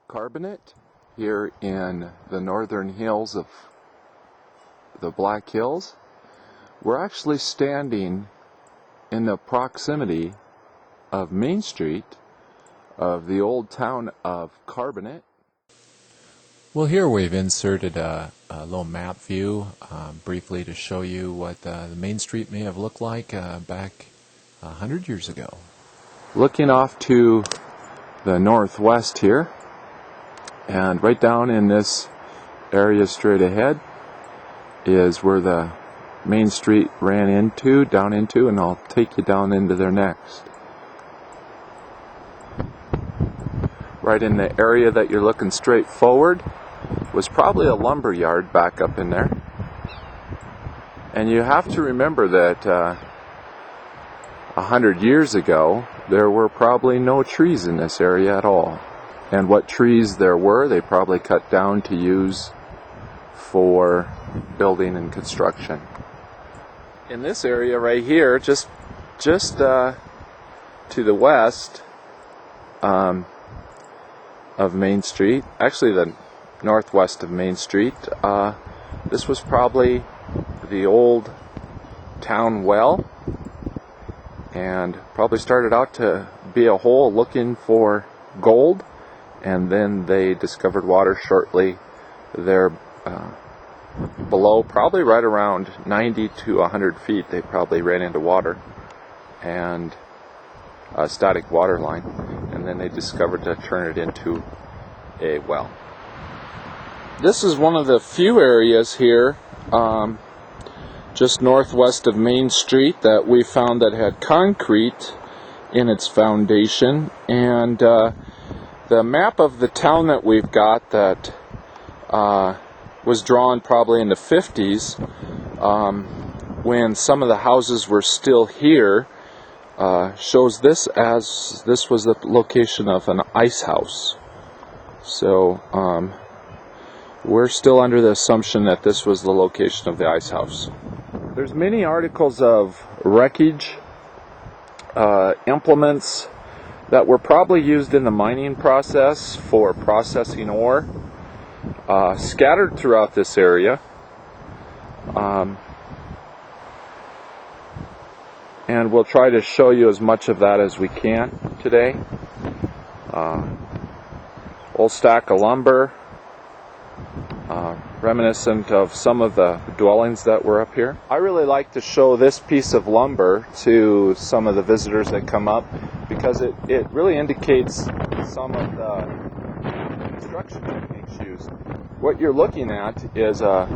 Carbonate here in the northern hills of the Black Hills. We're actually standing in the proximity of Main Street of the old town of Carbonate. Well, here we've inserted a little map view briefly to show you what the Main Street may have looked like back 100 years ago. Looking off to the northwest here, and right down in this area straight ahead is where the Main Street ran down into, and I'll take you down into there next. Right in the area that you're looking straight forward was probably a lumber yard back up in there. And you have to remember that 100 years ago there were probably no trees in this area at all. And what trees there were, they probably cut down to use for building and construction. In this area right here, just to the west of Main Street, actually the northwest of Main Street, this was probably the old town well, and probably started out to be a hole looking for gold, and then they discovered water shortly there below, probably right around 90 to 100 feet. They probably ran into water and a static water line, and then they discovered to turn it into a well. This is one of the few areas here just northwest of Main Street that we found that had concrete in its foundation, and the map of the town that we've got that was drawn probably in the 50s when some of the houses were still here, shows this as this was the location of an ice house. So we're still under the assumption that this was the location of the ice house. There's many articles of wreckage, implements that were probably used in the mining process for processing ore, scattered throughout this area. And we'll try to show you as much of that as we can today. Old stack of lumber, reminiscent of some of the dwellings that were up here. I really like to show this piece of lumber to some of the visitors that come up, because it really indicates some of the construction techniques used. What you're looking at is a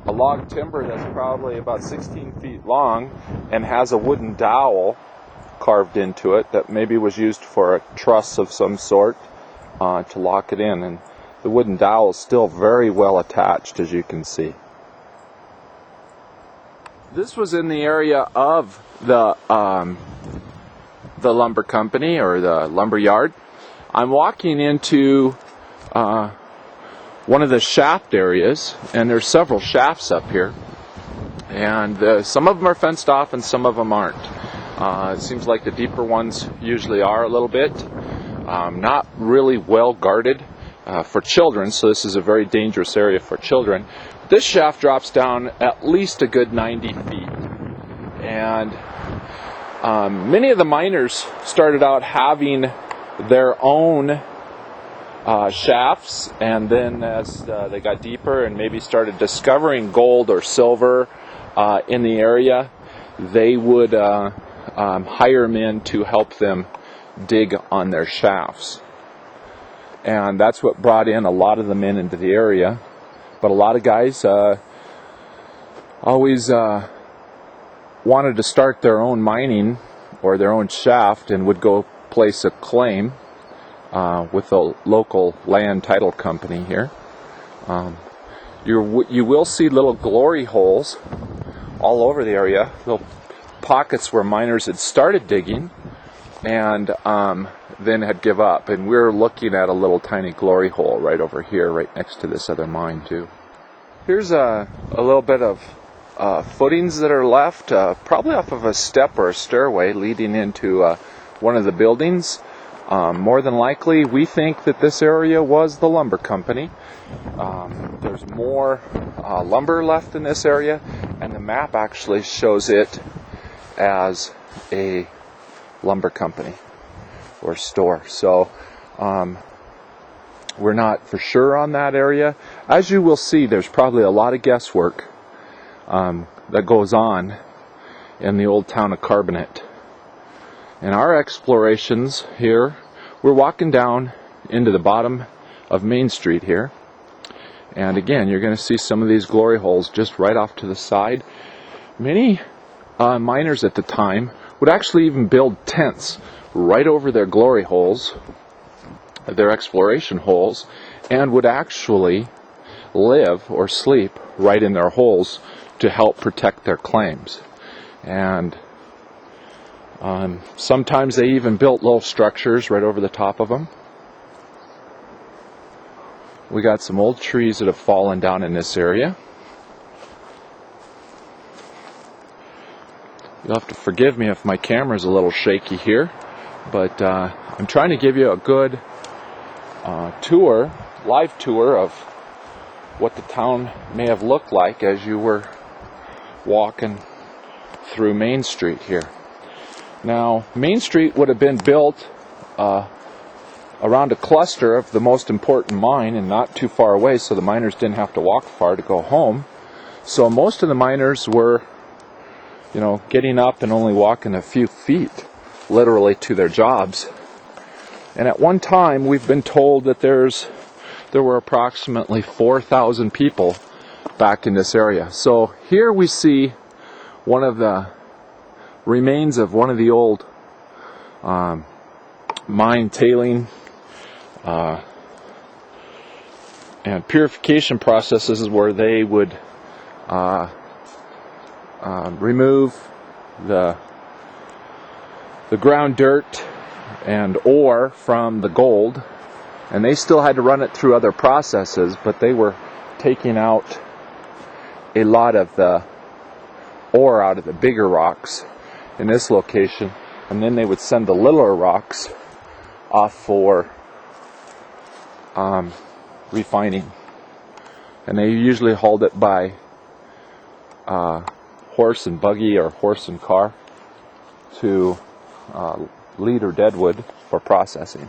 log timber that's probably about 16 feet long and has a wooden dowel carved into it that maybe was used for a truss of some sort to lock it in. And the wooden dowel is still very well attached, as you can see. This was in the area of the lumber company, or the lumber yard. I'm walking into one of the shaft areas, and there's several shafts up here, and some of them are fenced off and some of them aren't. It seems like the deeper ones usually are a little bit. Not really well guarded for children, so this is a very dangerous area for children. This shaft drops down at least a good 90 feet, and many of the miners started out having their own shafts, and then as they got deeper and maybe started discovering gold or silver in the area, they would hire men to help them dig on their shafts. And that's what brought in a lot of the men into the area. But a lot of guys always wanted to start their own mining or their own shaft, and would go place a claim with the local land title company here. You will see little glory holes all over the area, little pockets where miners had started digging and then had give up. And we're looking at a little tiny glory hole right over here, right next to this other mine too. Here's a little bit of footings that are left, probably off of a step or a stairway leading into one of the buildings. More than likely, we think that this area was the lumber company. There's more lumber left in this area, and the map actually shows it as a lumber company or store. So we're not for sure on that area. As you will see, there's probably a lot of guesswork that goes on in the old town of Carbonate. In our explorations here, we're walking down into the bottom of Main Street here. And again, you're going to see some of these glory holes just right off to the side. Many miners at the time would actually even build tents right over their glory holes, their exploration holes, and would actually live or sleep right in their holes to help protect their claims. And sometimes they even built little structures right over the top of them. We got some old trees that have fallen down in this area. You'll have to forgive me if my camera's a little shaky here, but I'm trying to give you a good live tour of what the town may have looked like as you were walking through Main Street here. Now, Main Street would have been built around a cluster of the most important mine and not too far away, so the miners didn't have to walk far to go home. So most of the miners were, getting up and only walking a few feet, literally, to their jobs. And at one time, we've been told that there were approximately 4,000 people back in this area. So here we see one of the remains of one of the old mine tailing and purification processes where they would remove the ground dirt and ore from the gold, and they still had to run it through other processes, but they were taking out a lot of the ore out of the bigger rocks in this location, and then they would send the littler rocks off for refining, and they usually hauled it by horse and buggy or horse and car to Lead or Deadwood for processing.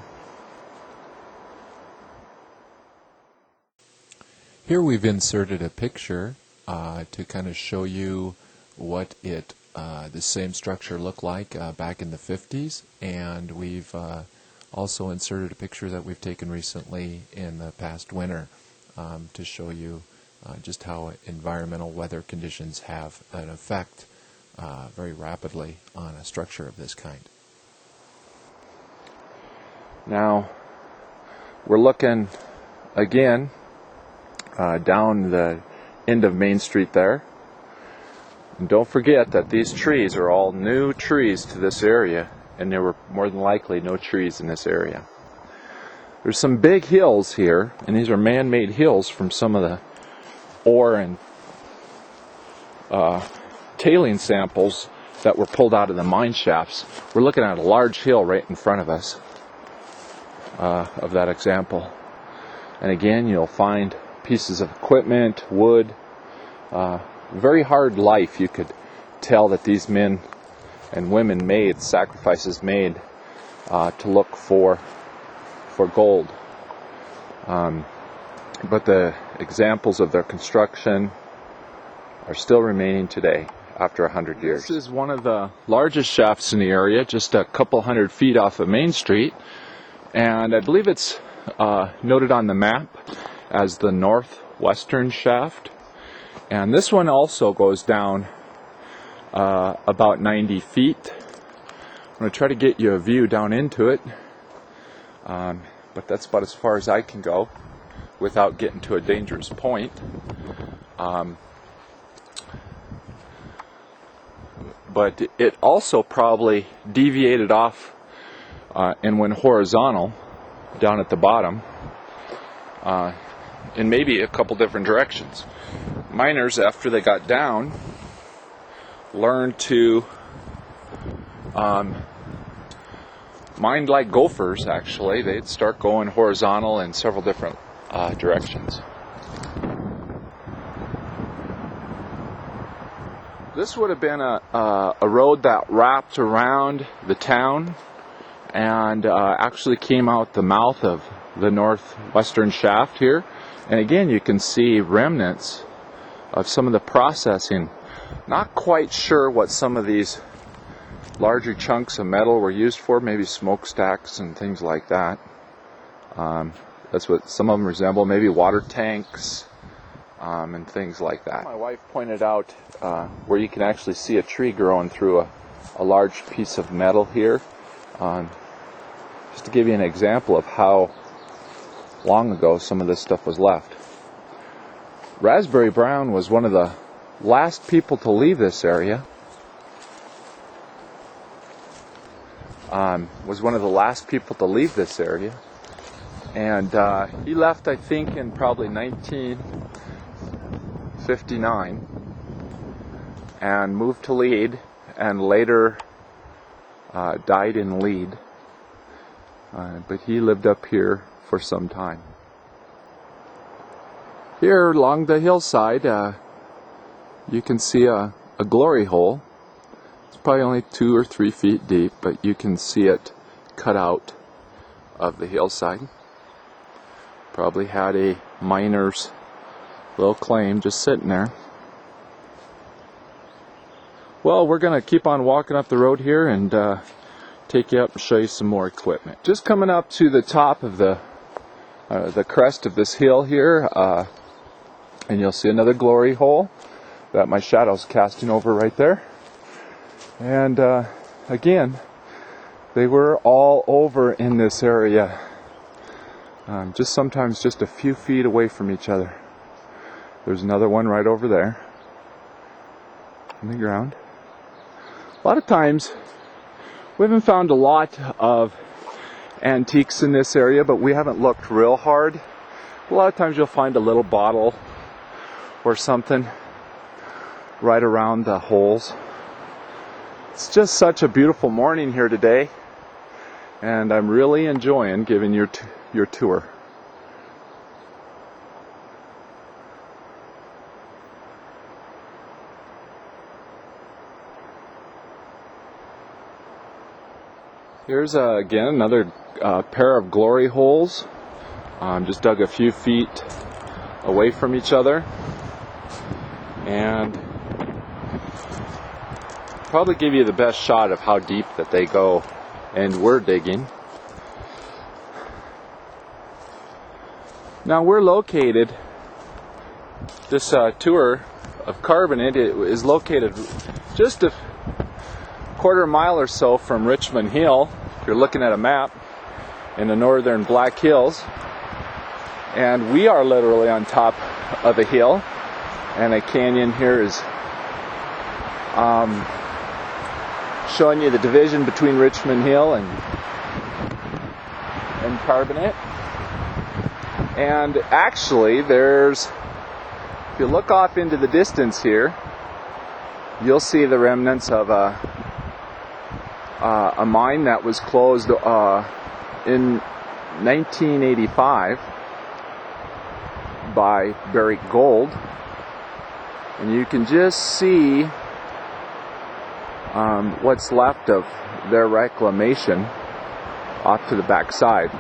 Here we've inserted a picture to kind of show you what the same structure looked like back in the 50s, and we've also inserted a picture that we've taken recently in the past winter to show you just how environmental weather conditions have an effect very rapidly on a structure of this kind. Now, we're looking again down the end of Main Street there. And don't forget that these trees are all new trees to this area, and there were more than likely no trees in this area. There's some big hills here, and these are man-made hills from some of the ore and tailing samples that were pulled out of the mine shafts. We're looking at a large hill right in front of us of that example. And again, you'll find pieces of equipment, wood, very hard life. You could tell that these men and women made sacrifices made to look for gold. But the examples of their construction are still remaining today after 100 years. This is one of the largest shafts in the area, just a couple hundred feet off of Main Street, and I believe it's noted on the map as the northwestern shaft. And this one also goes down about 90 feet. I'm going to try to get you a view down into it, but that's about as far as I can go without getting to a dangerous point. But it also probably deviated off and went horizontal down at the bottom in maybe a couple different directions. Miners, after they got down, learned to mined like gophers, actually. They'd start going horizontal in several different directions. This would have been a road that wrapped around the town and actually came out the mouth of the northwestern shaft here. And again, you can see remnants of some of the processing. Not quite sure what some of these larger chunks of metal were used for, maybe smokestacks and things like that. That's what some of them resemble, maybe water tanks and things like that. My wife pointed out where you can actually see a tree growing through a large piece of metal here. Just to give you an example of how long ago some of this stuff was left. Raspberry Brown was one of the last people to leave this area. Was one of the last people to leave this area. And he left, I think, in probably 1959 and moved to Lead and later died in Lead. But he lived up here for some time. Here along the hillside, you can see a glory hole. It's probably only 2 or 3 feet deep, but you can see it cut out of the hillside. Probably had a miner's little claim just sitting there. Well, we're going to keep on walking up the road here and take you up and show you some more equipment. Just coming up to the top of the crest of this hill here, and you'll see another glory hole that my shadow's casting over right there. And again, they were all over in this area, sometimes just a few feet away from each other. There's another one right over there on the ground. A lot of times we haven't found a lot of antiques in this area, but we haven't looked real hard. A lot of times you'll find a little bottle or something right around the holes. It's just such a beautiful morning here today, and I'm really enjoying giving your tour. Here's again another pair of glory holes. Just dug a few feet away from each other, and probably give you the best shot of how deep that they go, and we're digging. Now we're located, this tour of Carbonate is located just a quarter mile or so from Richmond Hill, if you're looking at a map, in the northern Black Hills. And we are literally on top of a hill, and a canyon here is showing you the division between Richmond Hill and Carbonate. And actually if you look off into the distance here, you'll see the remnants of a mine that was closed in 1985 by Barrick Gold, and you can just see what's left of their reclamation off to the back side.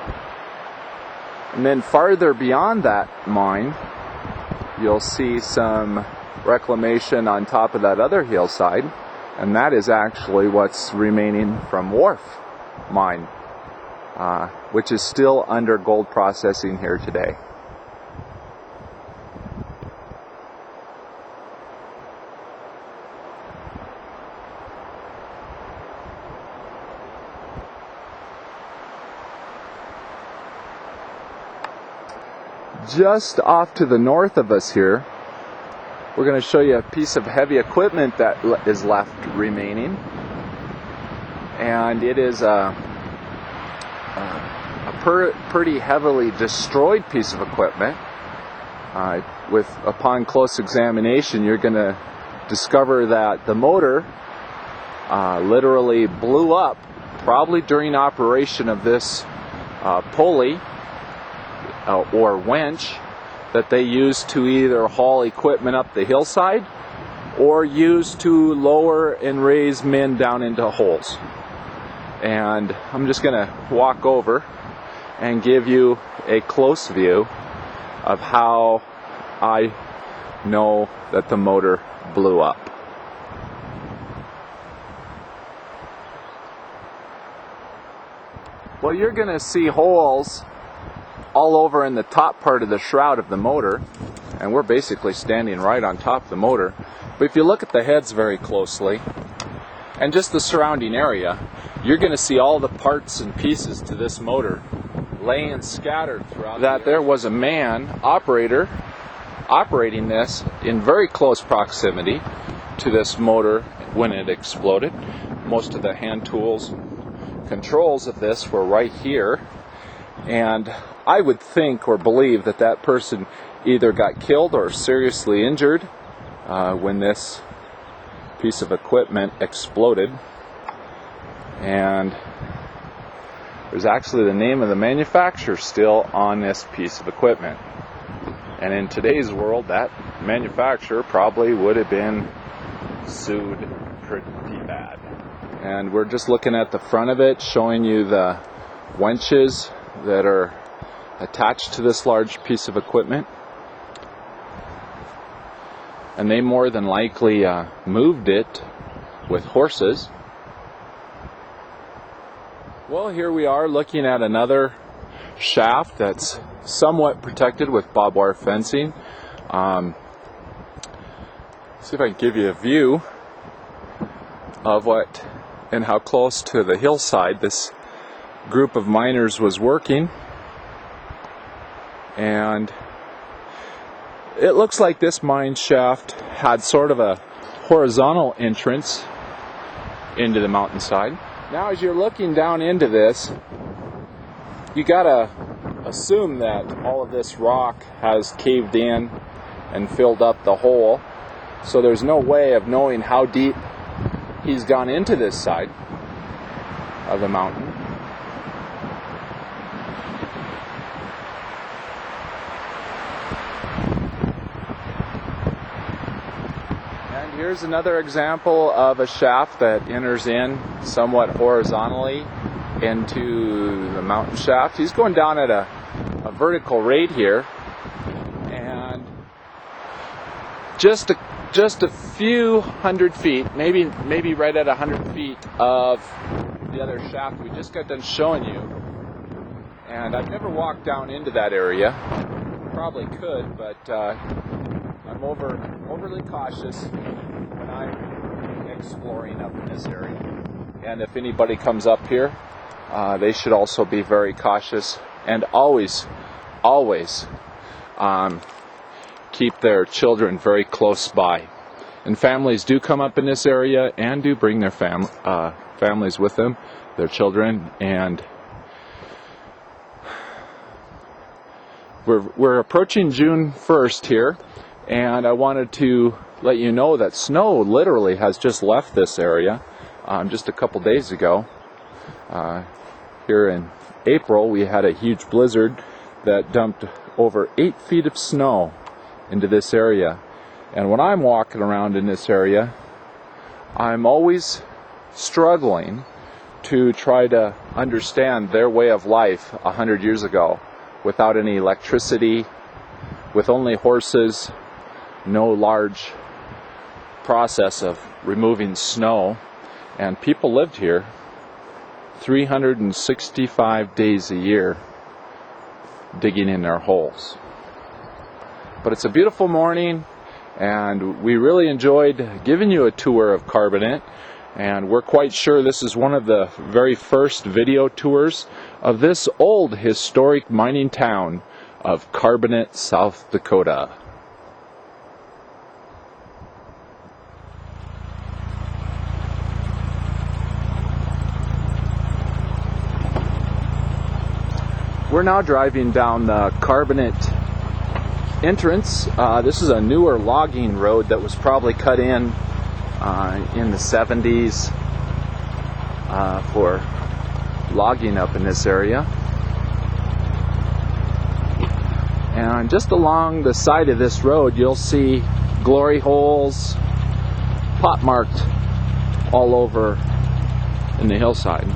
And then farther beyond that mine, you'll see some reclamation on top of that other hillside, and that is actually what's remaining from Wharf Mine, which is still under gold processing here today. Just off to the north of us here, we're going to show you a piece of heavy equipment that is left remaining, and it is a pretty heavily destroyed piece of equipment. Upon close examination, you're going to discover that the motor literally blew up probably during operation of this pulley or winch that they use to either haul equipment up the hillside or use to lower and raise men down into holes. And I'm just going to walk over and give you a close view of how I know that the motor blew up. Well, you're going to see holes all over in the top part of the shroud of the motor, and we're basically standing right on top of the motor. But if you look at the heads very closely and just the surrounding area, you're going to see all the parts and pieces to this motor laying scattered throughout. That there was a man, operator, operating this in very close proximity to this motor when it exploded. Most of the hand tools, controls of this were right here, and I would think or believe that that person either got killed or seriously injured when this piece of equipment exploded. And there's actually the name of the manufacturer still on this piece of equipment. And in today's world, that manufacturer probably would have been sued pretty bad. And we're just looking at the front of it, showing you the winches that are attached to this large piece of equipment. And they more than likely moved it with horses. Well, here we are looking at another shaft that's somewhat protected with barbed wire fencing. See if I can give you a view of what and how close to the hillside this group of miners was working. And it looks like this mine shaft had sort of a horizontal entrance into the mountainside. Now as you're looking down into this, you gotta assume that all of this rock has caved in and filled up the hole, so there's no way of knowing how deep he's gone into this side of the mountain. Here's another example of a shaft that enters in somewhat horizontally into the mountain shaft. He's going down at a vertical rate here, and just a few hundred feet, maybe right at 100 feet of the other shaft we just got done showing you. And I've never walked down into that area. Probably could, but I'm overly cautious when I'm exploring up in this area. And if anybody comes up here, they should also be very cautious and always keep their children very close by. And families do come up in this area and do bring their families with them, their children, and we're approaching June 1st here, and I wanted to let you know that snow literally has just left this area just a couple days ago. Here in April, we had a huge blizzard that dumped over 8 feet of snow into this area. And when I'm walking around in this area, I'm always struggling to try to understand their way of life 100 years ago, without any electricity, with only horses, no large process of removing snow, and people lived here 365 days a year digging in their holes. But it's a beautiful morning, and we really enjoyed giving you a tour of Carbonate, and we're quite sure this is one of the very first video tours of this old historic mining town of Carbonate, South Dakota. We're now driving down the Carbonate entrance. This is a newer logging road that was probably cut in the 70s for logging up in this area. And just along the side of this road, you'll see glory holes pot marked all over in the hillside.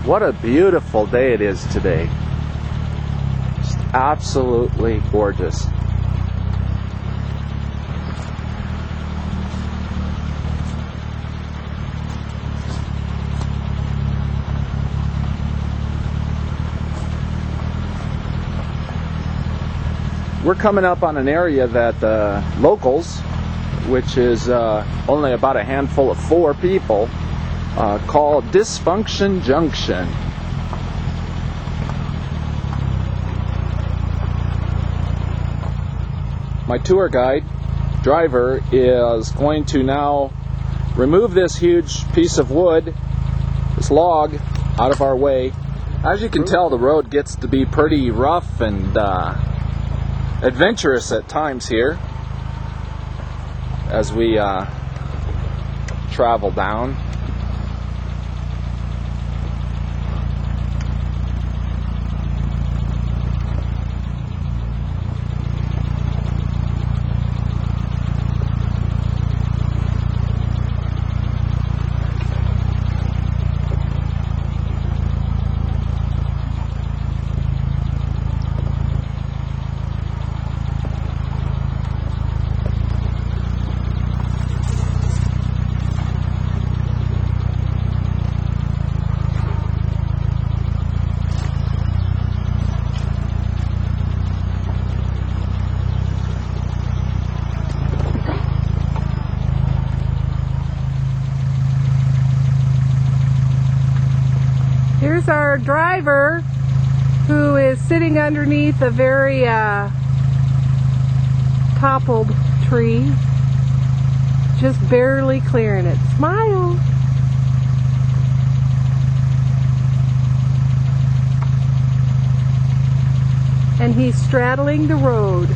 What a beautiful day it is today. Just absolutely gorgeous. We're coming up on an area that the locals, which is only about a handful of 4 people, called Dysfunction Junction. My tour guide driver is going to now remove this huge piece of wood, this log, out of our way. As you can tell, the road gets to be pretty rough and adventurous at times here as we travel down. Here's our driver, who is sitting underneath a very toppled tree, just barely clearing it. Smile! And he's straddling the road.